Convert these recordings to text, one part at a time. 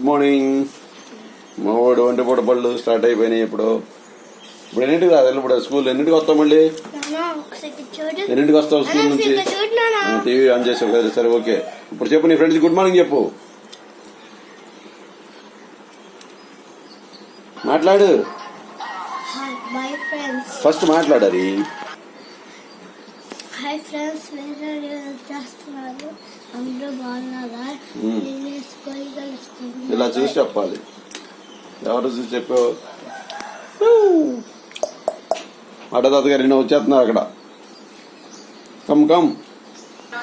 Good morning. మా వాడు వంటి పూట పళ్ళు స్టార్ట్ అయిపోయినాయి. ఇప్పుడు ఎన్నింటికి రాదు? ఇప్పుడు స్కూల్ ఎన్నింటికి వస్తావు? మళ్ళీ ఎన్నింటికి వస్తావు స్కూల్ నుంచి? టీవీ ఆన్ చేసావు కదా, సరే ఓకే. ఇప్పుడు చెప్పు, నీ ఫ్రెండ్స్ గుడ్ మార్నింగ్ చెప్పు. మాట్లాడు, ఫస్ట్ మాట్లాడాలి. హాయ్ ఫ్రెండ్స్, చేస్తున్నారు అందరూ బాగున్నారా? ఇలా చూసి చెప్పాలి. ఎవరు చూసి చెప్పావు? ఆటో తాత గారు నిన్న వచ్చేస్తున్నారు అక్కడ. కమ్ కమ్,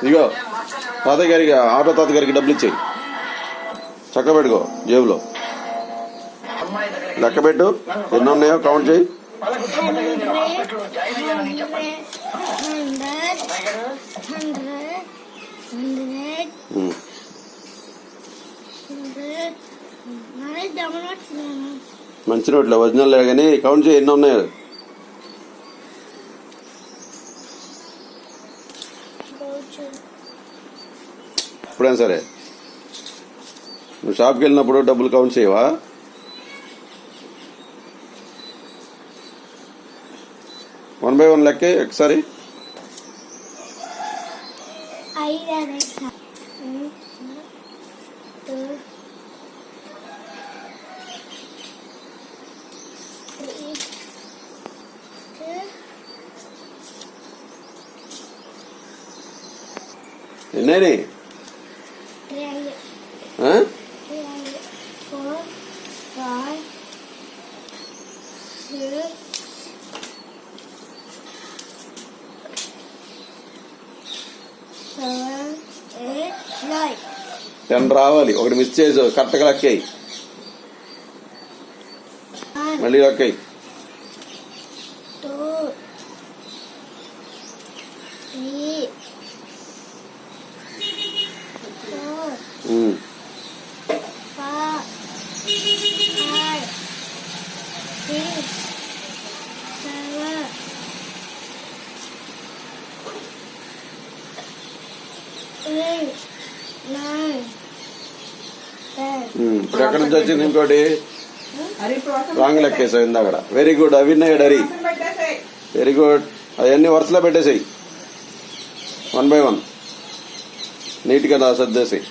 ఇగో తాతయ్య గారికి, ఆటో తాత గారికి డబ్బులు ఇచ్చేయి. చక్క పెట్టుకో జేబులో. లెక్క పెట్టు, ఎన్ని ఉన్నాయో కౌంట్ చేయి. 100. మంచి నోట్లో ఒరిజినల్ కానీ కౌంట్ చేయి, ఎన్ని ఉన్నాయో. ఇప్పుడైనా సరే నువ్వు షాప్కి వెళ్ళినప్పుడు డబ్బులు కౌంట్ చేయవా? వన్ బై వన్ లెక్కే ఒకసారి. ఎన్నైనా? 4, 5, 6, 7, 8, 9. 10 రావాలి. ఒకటి మిస్ చేసావు, కరెక్ట్గా లెక్కాయి. మళ్ళీ లెక్కాయి. 2, 3, 4, 5, 6, 7, 8, 9, 10. ఇప్పుడు ఎక్కడి నుంచి వచ్చింది ఇంకోటి? రాంగ్ లెక్కేసావు ఇందాక. వెరీ గుడ్, అవిన్నాయి డరీ. Very good. అవన్నీ వరుసలో పెట్టేసాయి, 1 by 1 నీట్గా సర్దేసాయి.